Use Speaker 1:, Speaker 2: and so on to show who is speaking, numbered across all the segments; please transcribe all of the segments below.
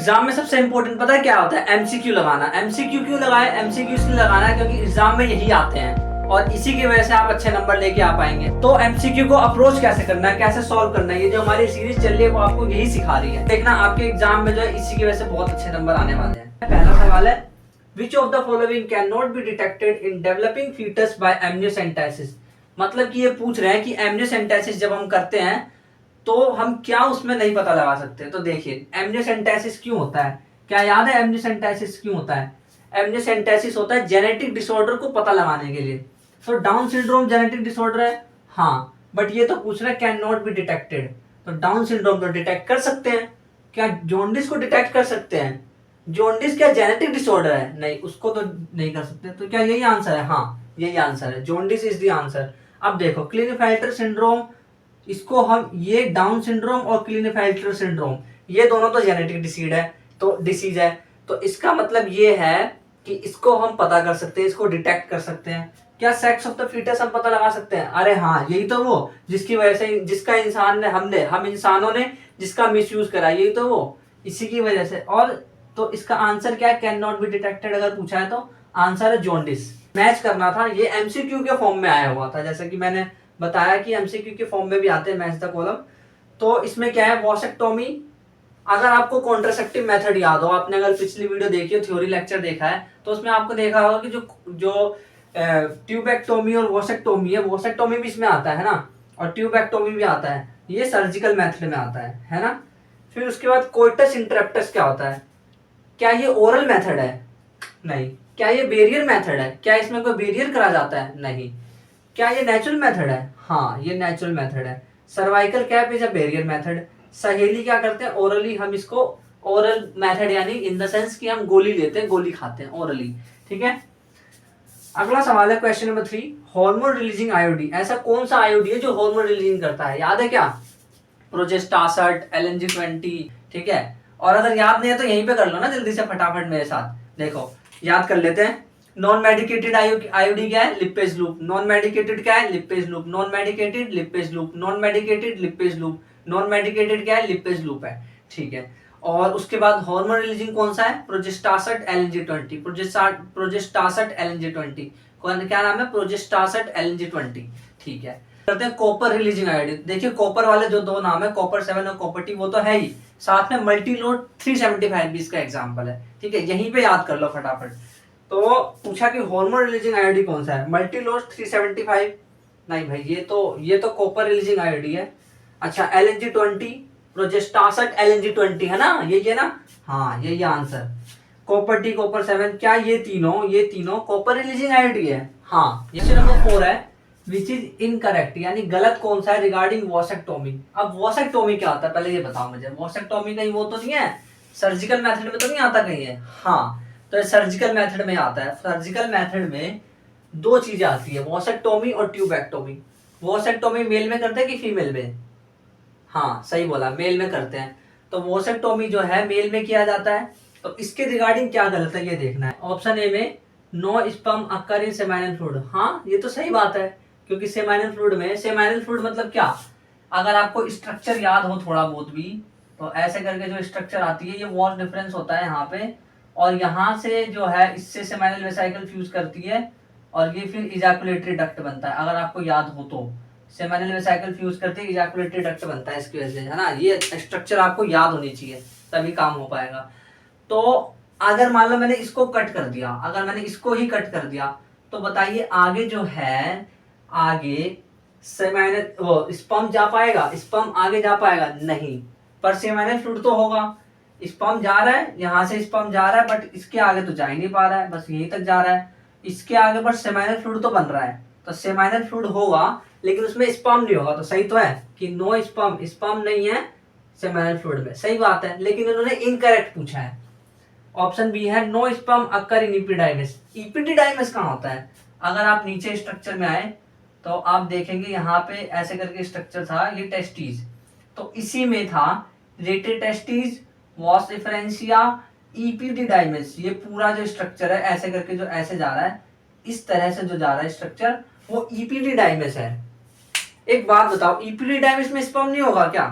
Speaker 1: Exam में सबसे important पता है क्या होता है? एमसीक्यू लगाना। एमसीक्यू क्यों लगाए? एमसीक्यू इसलिए लगाना है क्योंकि एग्जाम में यही आते हैं और इसी की वजह से आप अच्छे नंबर लेके आ पाएंगे। तो एमसीक्यू को अप्रोच कैसे करना है, कैसे सॉल्व करना है, ये जो हमारी सीरीज चल रही है वो आपको यही सिखा रही है। देखना आपके एग्जाम में जो है इसी की वजह से बहुत अच्छे नंबर आने वाले हैं। पहला सवाल है, which of the following can not be detected in developing fetus by amniocentesis. मतलब कि ये पूछ रहे हैं कि एमनियोसेंटेसिस जब हम करते हैं तो हम क्या उसमें नहीं पता लगा सकते। तो देखिए एमनियोसेंटेसिस क्यों होता है, क्या याद है एमनियोसेंटेसिस क्यों होता है? एमनियोसेंटेसिस होता है जेनेटिक डिसऑर्डर को पता लगाने के लिए। तो डाउन सिंड्रोम जेनेटिक डिसऑर्डर है, हाँ, बट ये तो पूछ रहा है कैन नॉट बी डिटेक्टेड। तो डाउन सिंड्रोम तो डिटेक्ट कर सकते हैं। क्या जॉन्डिस को डिटेक्ट कर सकते हैं? जॉन्डिस क्या जेनेटिक डिसऑर्डर है? नहीं, उसको तो नहीं कर सकते। तो क्या यही आंसर है? हाँ, यही आंसर है, जॉन्डिस इज द आंसर। अब देखो क्लिनेफेल्टर सिंड्रोम, इसको हम ये डाउन सिंड्रोम और क्लिनेफेल्टर सिंड्रोम ये दोनों तो जेनेटिक डिसीज है। तो इसका मतलब ये है कि इसको हम पता कर सकते हैं, इसको डिटेक्ट कर सकते हैं। क्या सेक्स ऑफ द फीटस हम पता लगा सकते हैं? अरे हाँ, यही तो वो जिसकी वजह से जिसका इंसान ने हम इंसानों ने जिसका मिसयूज करा, यही तो वो इसी की वजह से। और तो इसका आंसर क्या है? कैन नॉट बी डिटेक्टेड अगर पूछा है तो आंसर है जॉन्डिस। मैच करना था, ये एमसीक्यू के फॉर्म में आया हुआ था, जैसा कि मैंने बताया कि एमसीक्यू के फॉर्म में भी आते हैं मैच द कॉलम। तो इसमें क्या है, वॉसेक्टोमी। अगर आपको कॉन्ट्रासेप्टिव मेथड याद हो, आपने अगर पिछली वीडियो देखी हो, थ्योरी लेक्चर देखा है, तो उसमें आपको देखा होगा कि जो ट्यूबेक्टोमी और वॉसेक्टोमी है, वॉसेक्टोमी भी इसमें आता है ना, और ट्यूबेक्टोमी भी आता है, ये सर्जिकल मेथड में आता है ना। फिर उसके बाद कोइटस इंटरप्टस क्या होता है? क्या ये ओरल मेथड है? नहीं। क्या ये बेरियर मेथड है? क्या इसमें कोई बेरियर करा जाता है? नहीं। क्या ये नेचुरल मेथड है? हाँ, ये नेचुरल मेथड है। Cervical cap is a barrier method. सहेली क्या करते हैं? ओरली हम इसको ओरल मेथड यानी इन द सेंस कि हम गोली लेते हैं, गोली खाते हैं ओरली, ठीक है। अगला सवाल है question number 3, hormone releasing IOD. ऐसा कौन सा आईओडी है जो हार्मोन रिलीजिंग करता है? याद है क्या? प्रोजेस्टासट, LNG-20, ठीक है। और अगर याद नहीं है तो यहीं पे कर लो ना जल्दी से फटाफट मेरे साथ। देखो याद कर लेते हैं। नॉन मेडिकेटेड आईओडी क्या है? Lipase loop. नॉन मेडिकेटेड क्या है? Lipase loop. Non medicated lipase loop. Non medicated lipase loop. Non medicated क्या है? लिपेज लूप है, ठीक है। और उसके बाद हार्मोन रिलीजिंग कौन सा है? प्रोजेस्टासट LNG-20। प्रोजेस्टासट LNG-20 क्या नाम है? प्रोजेस्टासट LNG-20, ठीक है। करते हैं कॉपर रिलीजिंग आईओडी। देखिए कॉपर वाले जो दो नाम है, कॉपर 7 और कॉपर T, वो तो है ही, साथ में मल्टीलोड 375 भी इसका एग्जांपल है, ठीक है। यहीं पे याद कर लो फटाफट। तो पूछा कि हार्मोन रिलीजिंग आईओडी कौन सा है? मल्टीलोड 375? नहीं भाई, ये तो कॉपर रिलीजिंग आईओडी है। अच्छा, LNG-20, प्रोजेस्टासट LNG-20 है ना, ये है ना, हाँ यही आंसर। कॉपर T, कॉपर 7, क्या ये तीनों कॉपर रिलीजिंग आईओडी है? हाँ। क्वेश्चन नंबर 4 है, विच इज इनकरेक्ट, यानी गलत कौन सा है रिगार्डिंग वॉसेक्टोमी। अब वॉसेक्टोमी क्या होता है पहले ये बताओ मुझे। वॉसेक्टोमी कहीं वो तो नहीं है, सर्जिकल मेथड में तो नहीं आता कहीं है? हाँ, तो सर्जिकल मेथड में आता है। सर्जिकल मेथड में दो चीजें आती है, वॉसेक्टोमी और ट्यूबेक्टोमी। वॉसेक्टोमी मेल में करते हैं कि फीमेल में? हाँ सही बोला, मेल में करते हैं। तो वॉसेक्टोमी जो है मेल में किया जाता है। तो इसके रिगार्डिंग क्या गलत है ये देखना है। ऑप्शन ए में नो स्पर्म अकर इन सेमाइनल फ्लूइड, हाँ ये तो सही बात है, क्योंकि सेमाइनल फ्लूइड में, सेमाइनल फ्लूइड मतलब क्या, अगर आपको स्ट्रक्चर याद हो थोड़ा बहुत भी, तो ऐसे करके जो स्ट्रक्चर आती है, ये वॉश डिफरेंस होता है यहाँ पे, और यहाँ से जो है इससे सेमाइनल वेसिकल फ्यूज करती है, और ये फिर इजैकुलेटरी डक्ट बनता है। अगर आपको याद हो तो सेमिनल वेसिकल फ्यूज करते ही इजैकुलेटरी डक्ट बनता है इसकी वजह से, है ना। ये स्ट्रक्चर आपको याद होनी चाहिए तभी काम हो पाएगा। तो अगर मान लो मैंने इसको कट कर दिया, अगर मैंने इसको ही कट कर दिया, तो बताइए आगे जो है, आगे सेमिनल वो स्पर्म जा पाएगा? स्पर्म आगे जा पाएगा? नहीं। पर सेमिनल फ्लूइड तो होगा, स्पर्म जा रहा है, यहाँ से स्पर्म जा रहा है, बट इसके आगे तो जा ही नहीं पा रहा है, बस यहीं तक जा रहा है। इसके आगे बस सेमिनल फ्लूइड तो बन रहा है, तो सेमिनल फ्लूइड होगा लेकिन उसमें स्पर्म नहीं होगा। तो सही तो है कि नो स्पर्म, स्पर्म नहीं है सेमिनल फ्लूइड में, सही बात है। लेकिन उन्होंने इनकरेक्ट पूछा है। ऑप्शन बी है नो स्पर्म अकर इन इपिडाइमिस। इपिडाइमिस कहाँ होता है? अगर आप नीचे स्ट्रक्चर में आए तो आप देखेंगे यहाँ पे ऐसे करके स्ट्रक्चर था, ये टेस्टिस, तो इसी में था रेटे टेस्टिस, वॉस डिफरेंशिया, इपिडाइमिस। ये पूरा जो स्ट्रक्चर है ऐसे करके जो ऐसे जा रहा है, इस तरह से जो जा रहा है स्ट्रक्चर, वो इपिडाइमिस है। एक बात बताओ, इपिडाइमिस में स्पर्म नहीं होगा क्या?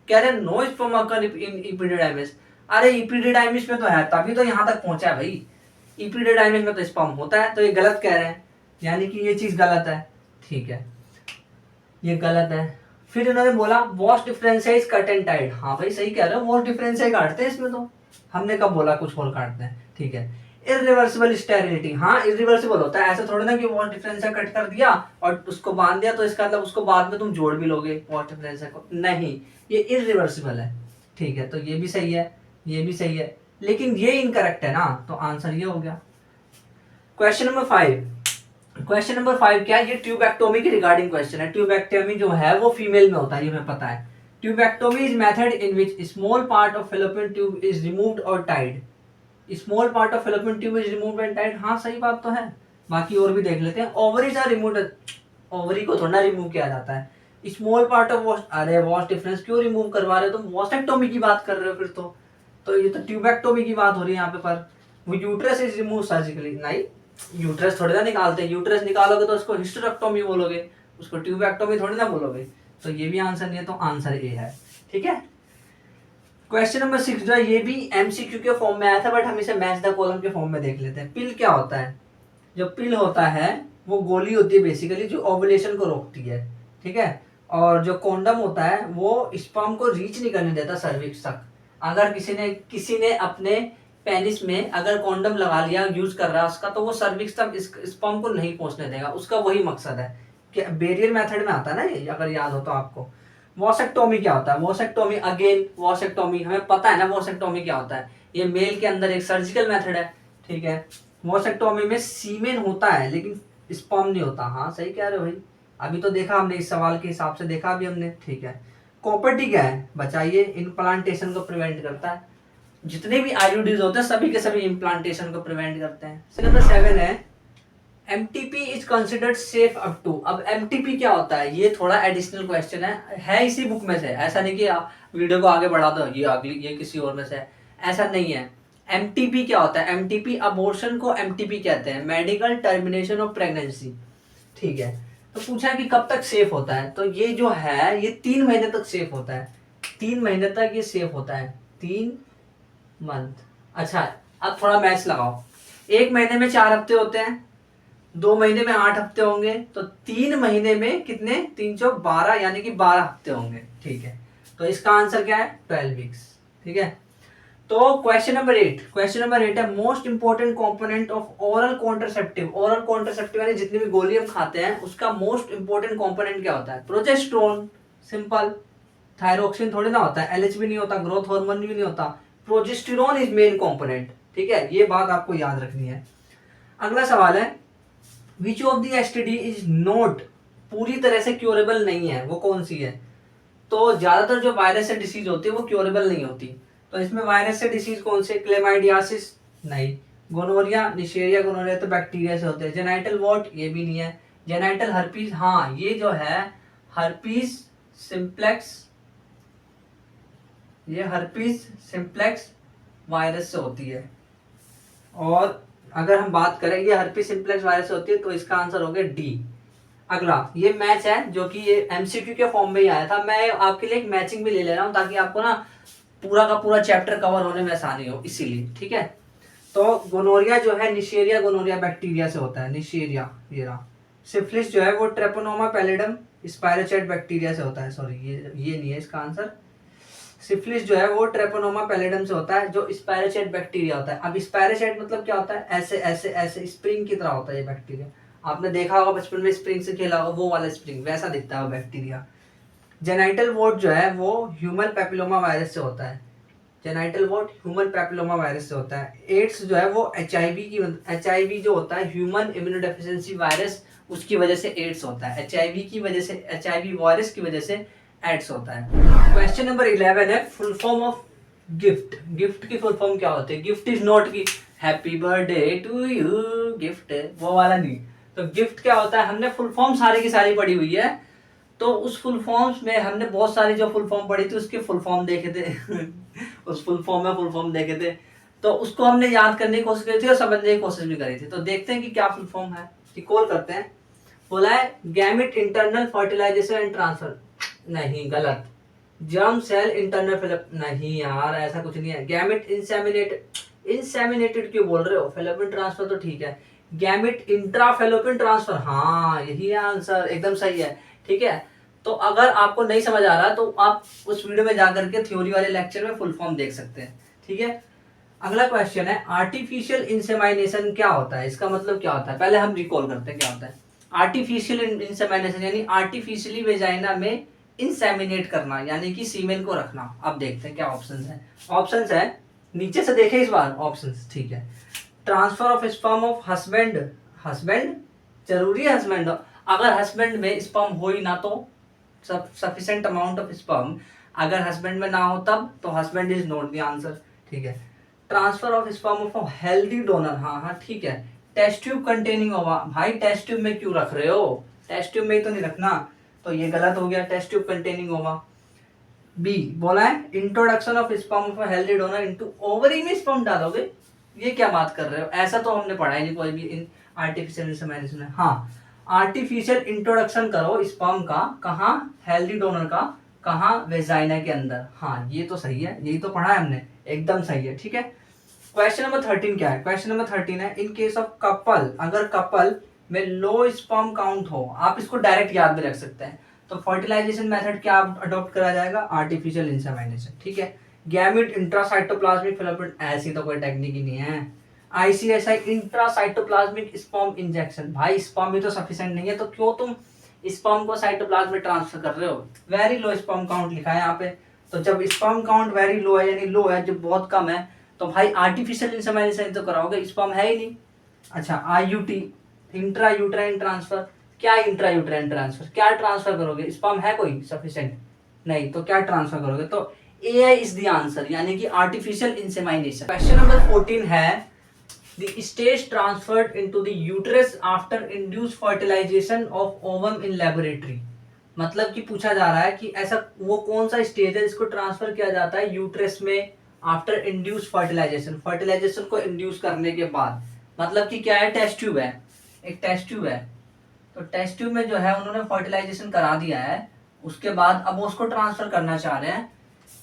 Speaker 1: कह रहे नो स्पर्म अकर इन इपिडाइमिस। अरे इपिडिडाइमिस में तो है, तभी तो यहाँ तक पहुंचा है भाई। इपिडिडाइमिस में तो स्पर्म होता है, तो ये गलत कह रहे हैं, यानी कि ये चीज गलत है। ठीक है, ये गलत है। फिर इन्होंने बोला vas deferentia is cut and tied. हाँ भाई सही कह रहे हो, वॉश डिफरेंशिया काटते हैं इसमें, तो हमने कब बोला कुछ और काटते हैं। ठीक है, इरिवर्सिबल स्टेरिलिटी, हाँ इरिवर्सिबल होता है, ऐसा थोड़ी ना कि वॉश डिफरेंशिया कट कर दिया और उसको बांध दिया तो इसका मतलब उसको बाद में तुम जोड़ भी लोगे वॉश डिफरेंशिया को, नहीं, ये इरिवर्सिबल है। ठीक है, तो ये भी सही है, ये भी सही है, लेकिन ये इनकरेक्ट है ना, तो आंसर ये हो गया। क्वेश्चन नंबर 5, क्वेश्चन नंबर 5 क्या है, ये ट्यूबेक्टोमी के रिगार्डिंग क्वेश्चन है। ट्यूबेक्टोमी जो है वो फीमेल में होता है, ये हमें पता है। Tubectomy is method in which small part of fallopian tube is removed और tied. Small part of fallopian tube is removed and tied, हाँ सही बात तो है। बाकी और भी देख लेते हैं। ओवरीज आर रिमूव्ड, ओवरी को थोड़ा रिमूव किया जाता है। स्मॉल पार्ट ऑफ वॉश, अरे वॉश डिफरेंस क्यों रिमूव करवा रहे हो तुम, वॉशेक्टोमी की बात कर रहे हो फिर तो ये तो ट्यूबेक्टोमी की बात हो रही है यहाँ पे। पर वो यूट्रस इज रिमूव सर्जिकली, नहीं यूट्रस थोड़ी ना निकालते हैं, यूट्रस निकालोगे तो उसको हिस्टेरेक्टोमी बोलोगे, उसको ट्यूबेक्टोमी थोड़ी ना बोलोगे। तो ये भी आंसर नहीं है, तो आंसर ए है। ठीक है, क्वेश्चन नंबर 6 जो है ये भी एमसीक्यू के फॉर्म में आया था, बट हम इसे मैच द कॉलम के फॉर्म में देख लेते हैं। पिल क्या होता है, जो पिल होता है वो गोली होती है बेसिकली, जो ओवुलेशन को रोकती है। ठीक है, और जो कॉन्डम होता है वो स्पर्म को रीच नहीं करने देता सर्विक्स तक। अगर किसी ने अपने पेनिस में अगर कॉन्डम लगा लिया, यूज कर रहा है उसका, तो वो सर्विक्स तक स्पर्म को नहीं पहुंचने देगा, उसका वही मकसद है कि बैरियर मेथड में आता है ना ये, अगर याद हो तो आपको। वॉसेक्टोमी क्या होता है, वॉसेक्टोमी अगेन वॉसेक्टोमी हमें पता है ना, वॉसेक्टोमी क्या होता है, ये मेल के अंदर एक सर्जिकल मेथड है। ठीक है, वॉसेक्टोमी में सीमेन होता है लेकिन स्पर्म नहीं होता। हाँ सही कह रहे हो भाई, अभी तो देखा हमने, इस सवाल के हिसाब से देखा अभी हमने। ठीक है, कॉपर्टी क्या है बताइए, इम्प्लांटेशन को प्रिवेंट करता है। जितने भी आईयूडीज होते हैं सभी के सभी इम्प्लांटेशन को प्रिवेंट करते हैं। नंबर 7 है MTP is considered safe up to. अब एमटीपी क्या होता है, ये थोड़ा एडिशनल क्वेश्चन है इसी बुक में से, ऐसा नहीं कि आप वीडियो को आगे बढ़ा दो ये अगली ये किसी और में से है, ऐसा नहीं है। एमटीपी क्या होता है, एमटीपी अबॉर्शन को एमटीपी कहते हैं, मेडिकल टर्मिनेशन ऑफ प्रेगनेंसी। ठीक है, तो पूछा है कि कब तक सेफ होता है, तो ये जो है ये 3 महीने तक सेफ होता है, 3 महीने तक ये सेफ होता है, 3 मंथ। अच्छा, अब थोड़ा मैच लगाओ, 1 महीने में 4 हफ्ते होते हैं, 2 महीने में 8 हफ्ते होंगे, तो 3 महीने में कितने, 3 चौक 12 यानी कि 12 हफ्ते होंगे। ठीक है, तो इसका आंसर क्या है, 12 वीक्स। ठीक है, तो क्वेश्चन नंबर 8 है most important component of oral contraceptive. Oral contraceptive यानी जितनी भी गोली हम खाते हैं उसका मोस्ट इंपोर्टेंट कंपोनेंट क्या होता है, प्रोजेस्टेरोन, सिंपल, थायरोक्सिन थोड़ी ना होता है, एलएच भी नहीं होता, ग्रोथ हार्मोन भी नहीं होता, प्रोजेस्टेरोन इज मेन कंपोनेंट। ठीक है, ये बात आपको याद रखनी है। अगला सवाल है which of the STD is not, पूरी तरह से क्योरेबल नहीं है, वो कौन सी है, तो ज्यादातर जो वायरस से डिसीज होती है वो क्योरेबल नहीं होती, तो इसमें वायरस से डिसीज कौन से, क्लेमाइडियासिस नहीं, गोनोरिया, निशेरिया गोनोरिया तो बैक्टीरिया से होते हैं, जेनाइटल वॉट ये भी नहीं है, जेनाइटल हर्पीज हाँ ये जो है हर्पीज सिंप्लेक्स, ये हर्पीज सिंप्लेक्स वायरस से होती है। और अगर हम बात करें ये हर्पीज सिंप्लेक्स वायरस से होती है, तो इसका आंसर हो गया डी। अगला ये मैच है जो कि ये एमसीक्यू के फॉर्म में ही आया था, मैं आपके लिए एक मैचिंग भी ले ले रहा हूँ ताकि आपको ना पूरा का पूरा चैप्टर कवर होने में आसानी हो, इसीलिए। ठीक है, तो गोनोरिया जो है निशेरिया गोनोरिया बैक्टीरिया से होता है, निशेरिया ये रहा। सिफिलिस जो है वो ट्रेपोनोमा पैलिडम स्पाइरोचेट बैक्टीरिया से होता है, सॉरी ये नहीं है इसका आंसर। सिफिलिस जो है वो ट्रेपोनोमा पैलिडम से होता है, जो स्पाइरोचेट बैक्टीरिया होता है। अब स्पाइरोचेट मतलब क्या होता है, ऐसे ऐसे ऐसे स्प्रिंग की तरह होता है ये बैक्टीरिया, आपने देखा होगा बचपन में स्प्रिंग से खेला होगा, वो वाला स्प्रिंग वैसा दिखता है वो बैक्टीरिया। जेनाइटल वॉट जो है वो ह्यूमन पैपिलोमा वायरस से होता है, genital what human papilloma virus से होता है। एड्स जो है वो एचआईवी जो होता है ह्यूमन इम्यूनोडेफिशिएंसी वायरस, उसकी वजह से एड्स होता है, एचआईवी की वजह से, एचआईवी वायरस की वजह से एड्स होता है। क्वेश्चन नंबर 11 है full form of GIFT. GIFT की फुल फॉर्म क्या होती है, गिफ्ट इज नॉट की happy birthday to you gift, वो वाला नहीं। तो गिफ्ट क्या होता है, हमने फुल फॉर्म सारी की सारी पढ़ी हुई है, तो उस फुल फॉर्म्स में हमने बहुत सारी जो फुल फॉर्म पढ़ी थी उसके फुल फॉर्म देखे थे उस फुल फॉर्म में फुल फॉर्म देखे थे, तो उसको हमने याद करने की कोशिश करी थी और समझने की कोशिश भी करी थी। तो देखते हैं कि क्या फुल फॉर्म है, रिकॉल करते हैं। बोला है gamete internal fertilization and transfer, नहीं गलत, जर्म सेल इंटरनल फिलप नहीं यार, ऐसा कुछ नहीं है। गैमेट इंसेमिनेटेड क्यों बोल रहे हो? फेलोपियन ट्रांसफर तो ठीक है। गैमेट इंट्रा फेलोपियन ट्रांसफर, हाँ यही है आंसर, एकदम सही है। ठीक है, तो अगर आपको नहीं समझ आ रहा तो आप उस वीडियो में जाकर के थ्योरी वाले लेक्चर में फुल फॉर्म देख सकते हैं। ठीक है, अगला क्वेश्चन है आर्टिफिशियल इंसेमाइनेशन क्या होता है, इसका मतलब क्या होता है? पहले हम रिकॉल करते हैं क्या होता है। आर्टिफिशियल इंसेमाइनेशन यानी आर्टिफिशियली वेजाइना में इंसेमिनेट करना, यानी कि सीमेन को रखना। अब देखते हैं क्या ऑप्शंस है। ऑप्शंस है, नीचे से देखें इस बार ऑप्शंस। ठीक है, transfer of sperm of husband, husband जरूरी है हस्बैंड, अगर हस्बैंड में स्पर्म हो ही ना तो सफिशिएंट अमाउंट ऑफ स्पर्म, अगर हस्बैंड में ना हो तब तो husband is not the answer. ठीक है, transfer of sperm of healthy donor, हाँ हाँ ठीक है। टेस्ट ट्यूब कंटेनिंग ओवा, भाई टेस्ट ट्यूब में क्यों रख रहे हो? टेस्ट ट्यूब में ही तो नहीं रखना, तो ये गलत हो गया, टेस्ट ट्यूब कंटेनिंग ओवा। बी बोला है introduction of sperm of healthy donor into ovary में स्पर्म डालोगे, ये क्या बात कर रहे हो? ऐसा तो हमने पढ़ा ही नहीं कोई भी इन आर्टिफिशियल इंसेमिनेशन में। हाँ, आर्टिफिशियल इंट्रोडक्शन करो स्पर्म का, कहाँ? हेल्दी डोनर का, कहाँ? वेजाइना के अंदर। हाँ ये तो सही है, यही तो पढ़ा है हमने, एकदम सही है। ठीक है, क्वेश्चन नंबर 13 क्या है? क्वेश्चन नंबर 13 है इन केस ऑफ कपल, अगर कपल में लो स्पर्म काउंट हो, आप इसको डायरेक्ट याद भी रख सकते हैं, तो फर्टिलाइजेशन मेथड क्या अडॉप्ट करा जाएगा? Artificial insemination. ठीक है, गैमेट इंट्रासाइटोप्लाज्मिक फिलामेंट, ऐसी तो कोई टेक्निक ही नहीं है। आईसीएसआई इंट्रासाइटोप्लाज्मिक स्पर्म इंजेक्शन, भाई स्पर्म भी तो सफिशिएंट नहीं है, तो क्यों तुम स्पर्म को साइटोप्लाज्म में ट्रांसफर कर रहे हो? वेरी लो स्पर्म काउंट लिखा है यहाँ पे, तो जब स्पर्म काउंट वेरी लो है यानी लो है, जब बहुत कम है, तो भाई आर्टिफिशियल इंसेमिनेशन तो कराओगे, स्पर्म है ही नहीं। अच्छा, आईयूटी इंट्रा यूट्राइन ट्रांसफर, क्या इंट्रा यूट्राइन ट्रांसफर, क्या ट्रांसफर करोगे? स्पर्म है कोई सफिशिएंट? नहीं, तो क्या ट्रांसफर करोगे? तो ए इज द आंसर, यानी कि आर्टिफिशियल इंसेमिनेशन। क्वेश्चन नंबर 14 है the stage transferred into the uterus after induced fertilization of ovum in laboratory, मतलब कि पूछा जा रहा है कि ऐसा वो कौन सा स्टेज है जिसको ट्रांसफर किया जाता है यूट्रस में आफ्टर इंड्यूस फर्टिलाइजेशन, फर्टिलाइजेशन को इंड्यूस करने के बाद। मतलब कि क्या है? टेस्ट ट्यूब है, एक टेस्ट ट्यूब है, तो टेस्ट ट्यूब में जो है उन्होंने फर्टिलाइजेशन करा दिया है, उसके बाद अब वो उसको ट्रांसफर करना चाह रहे हैं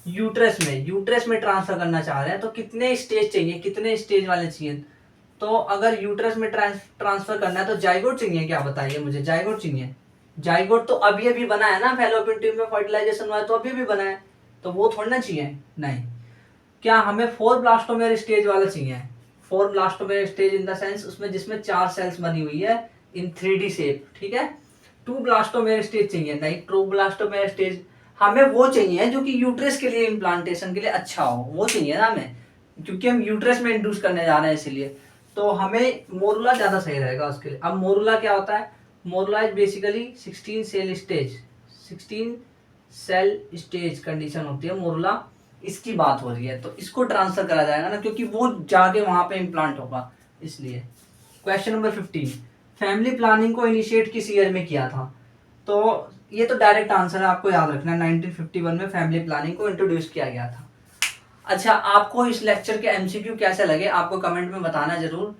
Speaker 1: यूट्रस में, यूट्रस में ट्रांसफर करना चाह रहे हैं, तो कितने स्टेज चाहिए, कितने स्टेज वाले चाहिए? तो अगर यूट्रस में ट्रांसफर करना है तो जाइगोट चाहिए क्या? बताइए मुझे, जाइगोट चाहिए? जाइगोट तो अभी अभी बना है ना, फैलोपियन ट्यूब में फर्टिलाइजेशन हुआ है तो अभी अभी बना है, तो वो थोड़ा ना चाहिए। नहीं, क्या हमें 4 ब्लास्टोमेर स्टेज वाला चाहिए? 4 ब्लास्टोमेर स्टेज इन द सेंस उसमें जिसमें 4 सेल्स बनी हुई है इन 3D शेप। ठीक है, 2 ब्लास्टोमेर स्टेज चाहिए? नहीं, 2 ब्लास्टोमेर स्टेज हमें वो चाहिए जो कि यूट्रस के लिए इम्प्लांटेशन के लिए अच्छा हो, वो चाहिए ना हमें, क्योंकि हम यूट्रस में इंड्यूस करने जा रहे हैं इसलिए, तो हमें मोरुला ज्यादा सही रहेगा उसके लिए। अब मोरुला क्या होता है? Morula is basically 16 cell stage, 16 cell stage condition होती है मोरुला, इसकी बात हो रही है, तो इसको ट्रांसफर करा जाएगा ना, क्योंकि वो जाके वहां पे इम्प्लांट होगा इसलिए। क्वेश्चन नंबर 15, फैमिली प्लानिंग को इनिशिएट किस ईयर में किया था? तो ये तो डायरेक्ट आंसर है, आपको याद रखना है, 1951 में फैमिली प्लानिंग को इंट्रोड्यूस किया गया था। अच्छा, आपको इस लेक्चर के एमसीक्यू कैसे लगे आपको कमेंट में बताना जरूर।